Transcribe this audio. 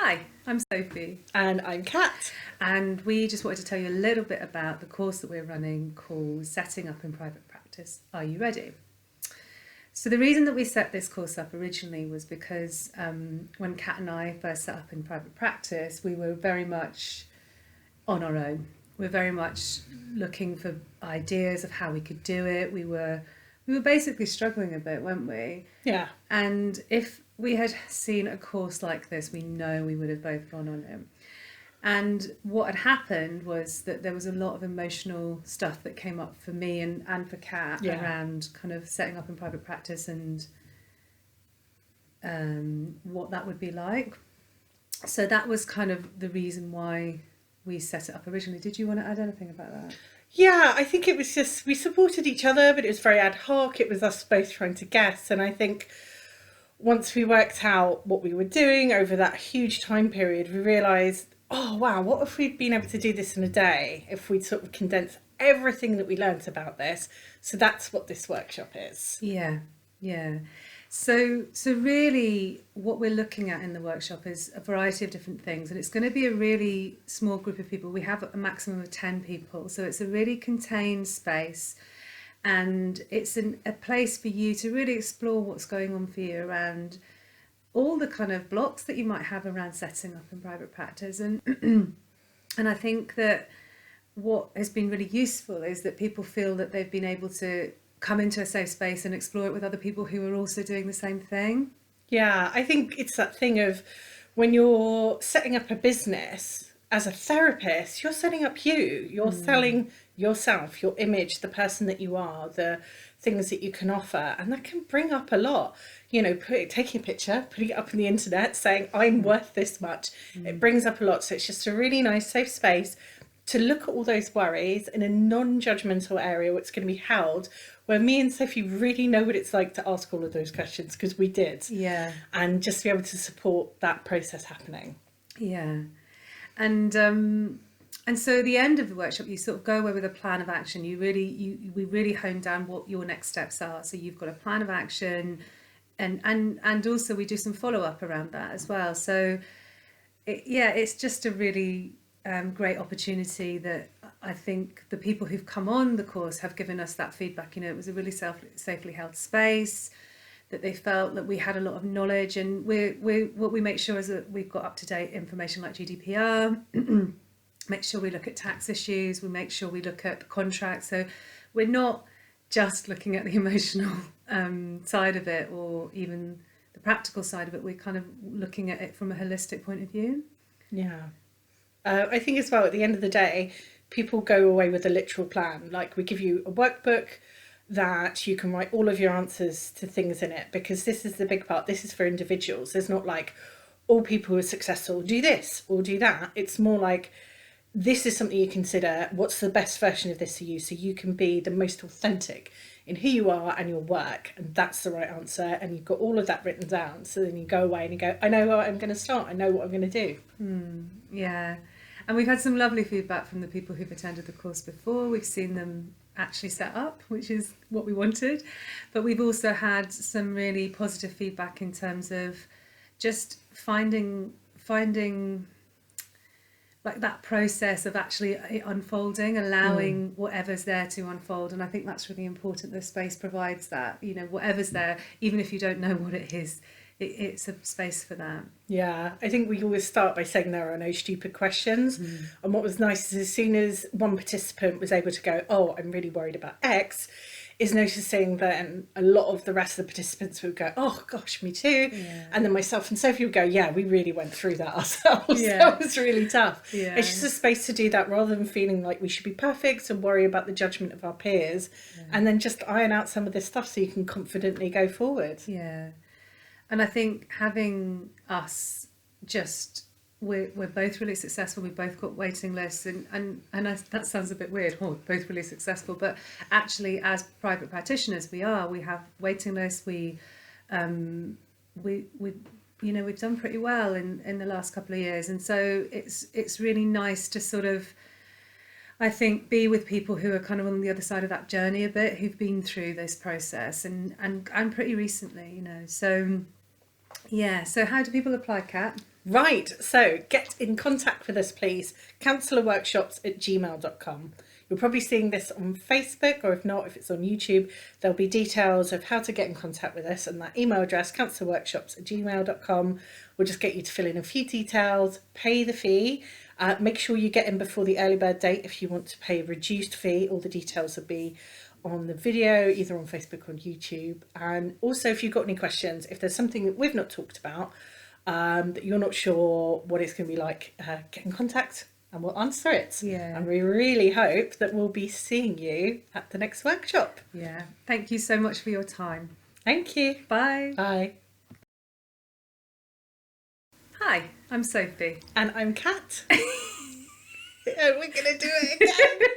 Hi, I'm Sophie. And I'm Kat. And we just wanted to tell you a little bit about the course that we're running called Setting Up in Private Practice. Are you ready? So the reason that we set this course up originally was because when Kat and I first set up in private practice, we were very much on our own. We're very much looking for ideas of how we could do it. We were basically struggling a bit, weren't we? Yeah. And if we had seen a course like this, we know we would have both gone on it. And what had happened was that there was a lot of emotional stuff that came up for me and for Kat around kind of setting up in private practice and what that would be like. So that was kind of the reason why we set it up originally. Did you want to add anything about that? Yeah, I think it was just, we supported each other, but it was very ad hoc. It was us both trying to guess. And I think once we worked out what we were doing over that huge time period, we realised, oh, wow, what if we'd been able to do this in a day? If we'd sort of condensed everything that we learnt about this. So that's what this workshop is. Yeah. So really what we're looking at in the workshop is a variety of different things, and it's going to be a really small group of people. We have a maximum of 10 people, so it's a really contained space, and it's a place for you to really explore what's going on for you around all the kind of blocks that you might have around setting up in private practice. And and I think that what has been really useful is that people feel that they've been able to come into a safe space and explore it with other people who are also doing the same thing. Yeah, I think it's that thing of when you're setting up a business as a therapist, you're setting up you. You're selling yourself, your image, the person that you are, the things that you can offer. And that can bring up a lot. You know, taking a picture, putting it up on the internet, saying, I'm worth this much. It brings up a lot. So it's just a really nice, safe space to look at all those worries in a non-judgmental area where it's going to be held, where me and Sophie really know what it's like to ask all of those questions, because we did. Yeah. And just be able to support that process happening. Yeah. And so at the end of the workshop, you sort of go away with a plan of action. We really hone down what your next steps are. So you've got a plan of action, and also we do some follow-up around that as well. So it's just a really great opportunity that I think the people who've come on the course have given us that feedback. You know, it was a really safely held space, that they felt that we had a lot of knowledge, and what we make sure is that we've got up-to-date information like GDPR, make sure we look at tax issues, we make sure we look at the contract. So we're not just looking at the emotional side of it or even the practical side of it. We're kind of looking at it from a holistic point of view. Yeah. I think as well, at the end of the day, people go away with a literal plan. Like, we give you a workbook that you can write all of your answers to things in it, because this is the big part. This is for individuals. There's not like all people who are successful do this or do that. It's more like, this is something you consider. What's the best version of this for you, so you can be the most authentic in who you are and your work, and that's the right answer. And you've got all of that written down, so then you go away and you go, I know where I'm going to start, I know what I'm going to do. Yeah. And we've had some lovely feedback from the people who've attended the course before. We've seen them actually set up, which is what we wanted. But we've also had some really positive feedback in terms of just finding like that process of actually it unfolding, allowing whatever's there to unfold. And I think that's really important. The space provides that, you know, whatever's there, even if you don't know what it is, it's a space for that. Yeah, I think we always start by saying there are no stupid questions. And what was nice is as soon as one participant was able to go, oh, I'm really worried about X, is noticing that a lot of the rest of the participants would go, oh gosh, me too. Yeah. And then myself and Sophie would go, yeah, we really went through that ourselves. Yeah. That was really tough. Yeah. It's just a space to do that, rather than feeling like we should be perfect and worry about the judgment of our peers. Yeah. And then just iron out some of this stuff so you can confidently go forward. Yeah. And I think having us just, we're both really successful. We've both got waiting lists, and that sounds a bit weird. Oh, both really successful, but actually, as private practitioners, we have waiting lists. We you know, we've done pretty well in the last couple of years, and so it's really nice to sort of, I think, be with people who are kind of on the other side of that journey a bit, who've been through this process and pretty recently, you know. So yeah, so how do people apply, Kat? Right, so get in contact with us, please. Counsellorworkshops@gmail.com. You're probably seeing this on Facebook, or if not, if it's on YouTube, there'll be details of how to get in contact with us, and that email address, counsellorworkshops@gmail.com, will just get you to fill in a few details, pay the fee. Make sure you get in before the early bird date if you want to pay a reduced fee. All the details will be on the video, either on Facebook or on YouTube. And also, if you've got any questions, if there's something that we've not talked about, that you're not sure what it's going to be like, get in contact and we'll answer it. Yeah. And we really hope that we'll be seeing you at the next workshop. Yeah. Thank you so much for your time. Thank you. Bye. Bye. Hi, I'm Sophie. And I'm Kat. We're going to do it again.